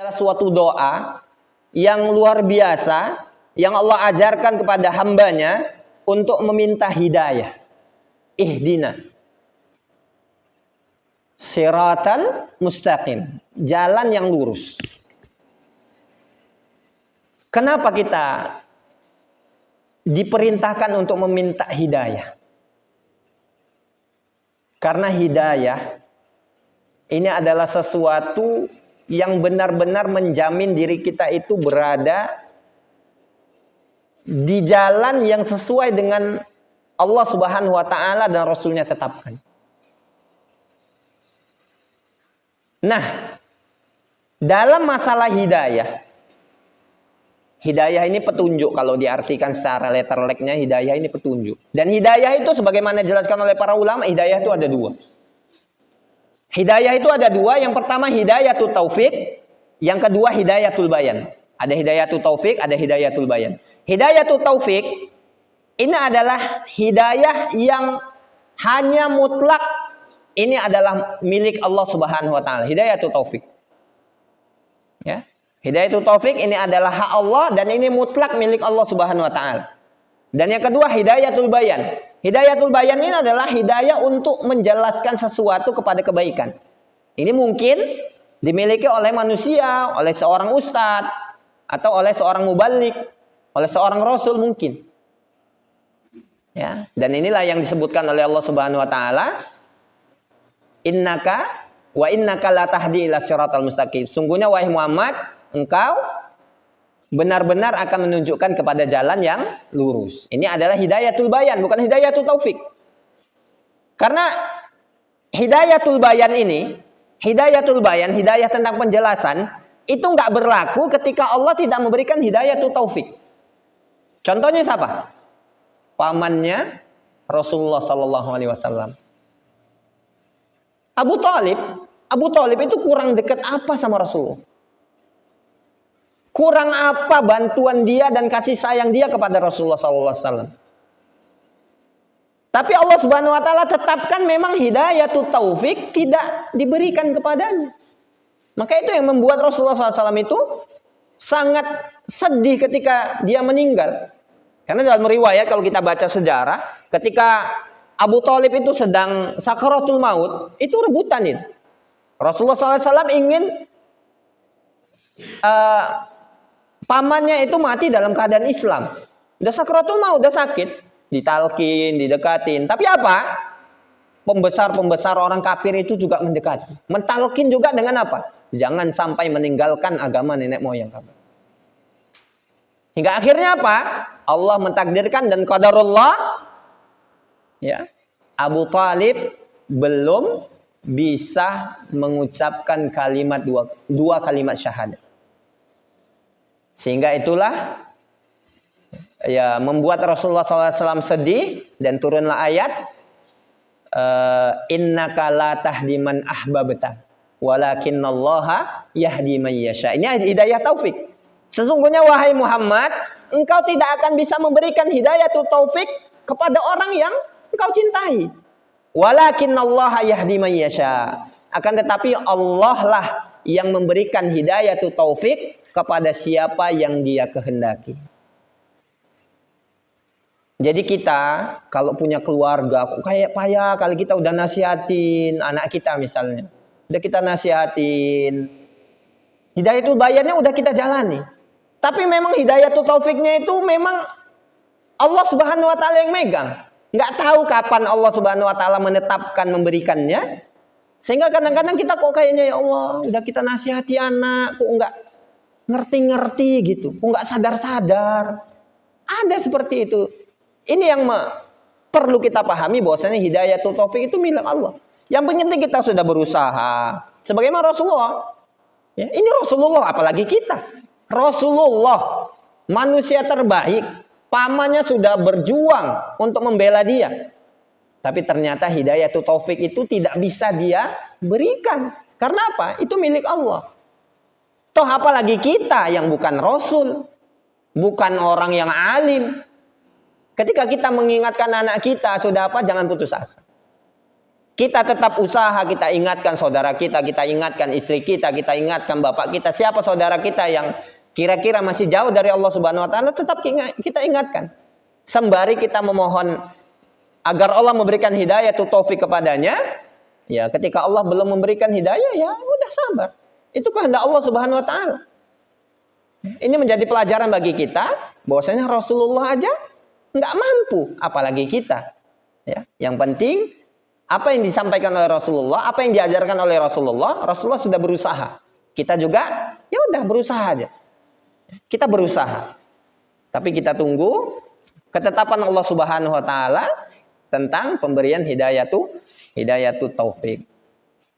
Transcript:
adalah suatu doa yang luar biasa yang Allah ajarkan kepada hambanya untuk meminta hidayah. Ihdina siratal mustaqim, jalan yang lurus. Kenapa kita diperintahkan untuk meminta hidayah? Karena hidayah ini adalah sesuatu yang benar-benar menjamin diri kita itu berada di jalan yang sesuai dengan Allah Subhanahu wa taala dan Rasulnya tetapkan. Nah, dalam masalah hidayah, hidayah ini petunjuk. Kalau diartikan secara letterleknya, hidayah ini petunjuk. Dan hidayah itu sebagaimana dijelaskan oleh para ulama, hidayah itu ada dua. Hidayah itu ada dua. Yang pertama hidayatul taufik, yang kedua hidayatul bayan. Ada hidayatul taufik, ada hidayatul bayan. Hidayatul taufik ini adalah hidayah yang hanya mutlak, ini adalah milik Allah Subhanahu wa taala. Hidayatul taufik. Ya. Hidayatul taufik ini adalah hak Allah dan ini mutlak milik Allah Subhanahu wa taala. Dan yang kedua hidayatul bayan. Hidayatul bayan ini adalah hidayah untuk menjelaskan sesuatu kepada kebaikan. Ini mungkin dimiliki oleh manusia, oleh seorang ustadz, atau oleh seorang muballigh, oleh seorang rasul mungkin. Ya, dan inilah yang disebutkan oleh Allah Subhanahu wa taala, innaka la tahdi ila siratal mustaqim. Sungguhnya wahai Muhammad, engkau benar-benar akan menunjukkan kepada jalan yang lurus. Ini adalah hidayatul bayan, bukan hidayatul taufik. Karena hidayatul bayan ini, hidayah tentang penjelasan, itu nggak berlaku ketika Allah tidak memberikan hidayatul taufik. Contohnya siapa? Pamannya Rasulullah Sallallahu Alaihi Wasallam. Abu Thalib itu kurang dekat apa sama Rasulullah? Kurang apa bantuan dia dan kasih sayang dia kepada Rasulullah SAW. Tapi Allah Subhanahu wa taala tetapkan memang hidayatul taufik tidak diberikan kepadanya. Maka itu yang membuat Rasulullah SAW itu sangat sedih ketika dia meninggal. Karena dalam riwayat kalau kita baca sejarah, ketika Abu Thalib itu sedang sakaratul maut, itu rebutan itu. Rasulullah SAW ingin pamannya itu mati dalam keadaan Islam. Udah sakaratul maut, udah sakit, ditalkin, didekatin. Tapi apa? Pembesar-pembesar orang kafir itu juga mendekati. Mentalkin juga dengan apa? Jangan sampai meninggalkan agama nenek moyang kamu. Hingga akhirnya apa? Allah mentakdirkan dan qadarullah, ya, Abu Thalib belum bisa mengucapkan kalimat dua kalimat syahadat. Sehingga itulah ya membuat Rasulullah SAW sedih dan turunlah ayat innaka la tahdi man ahbabta walakinallaha yahdi man yasha. Ini hidayah taufik. Sesungguhnya wahai Muhammad, engkau tidak akan bisa memberikan hidayatul taufik kepada orang yang engkau cintai. Walakinallaha yahdi man yasha. Akan tetapi Allah lah yang memberikan hidayatul taufik kepada siapa yang dia kehendaki. Jadi kita kalau punya keluarga, kok kayak payah kali kita udah nasihatin anak kita misalnya. Udah kita nasihatin. Hidayatul bayannya udah kita jalani. Tapi memang hidayatul taufiknya itu memang Allah Subhanahu wa taala yang megang. Nggak tahu kapan Allah Subhanahu wa taala menetapkan memberikannya. Sehingga kadang-kadang kita kok kayaknya ya Allah, udah kita nasihati anak, kok enggak ngerti-ngerti gitu, kok enggak sadar-sadar. Ada seperti itu. Ini yang perlu kita pahami bahwasanya hidayatul taufik itu milik Allah. Yang penting kita sudah berusaha. Sebagaimana Rasulullah. Ya, ini Rasulullah, apalagi kita. Rasulullah, manusia terbaik. Pamannya sudah berjuang untuk membela dia. Tapi ternyata hidayatul taufik itu tidak bisa dia berikan. Karena apa? Itu milik Allah. Toh apalagi kita yang bukan Rasul. Bukan orang yang alim. Ketika kita mengingatkan anak kita, sudah apa? Jangan putus asa. Kita tetap usaha, kita ingatkan saudara kita ingatkan istri kita ingatkan bapak kita, siapa saudara kita yang kira-kira masih jauh dari Allah Subhanahu wa taala, tetap kita ingatkan. Sembari kita memohon agar Allah memberikan hidayah atau taufik kepadanya. Ya, ketika Allah belum memberikan hidayah, ya udah sabar. Itu kehendak Allah Subhanahu wa taala. Ini menjadi pelajaran bagi kita bahwasanya Rasulullah aja nggak mampu, apalagi kita. Ya, yang penting apa yang disampaikan oleh Rasulullah, apa yang diajarkan oleh Rasulullah, Rasulullah sudah berusaha. Kita juga, ya udah berusaha aja. Kita berusaha. Tapi kita tunggu ketetapan Allah Subhanahu wa taala tentang pemberian hidayah tu taufik.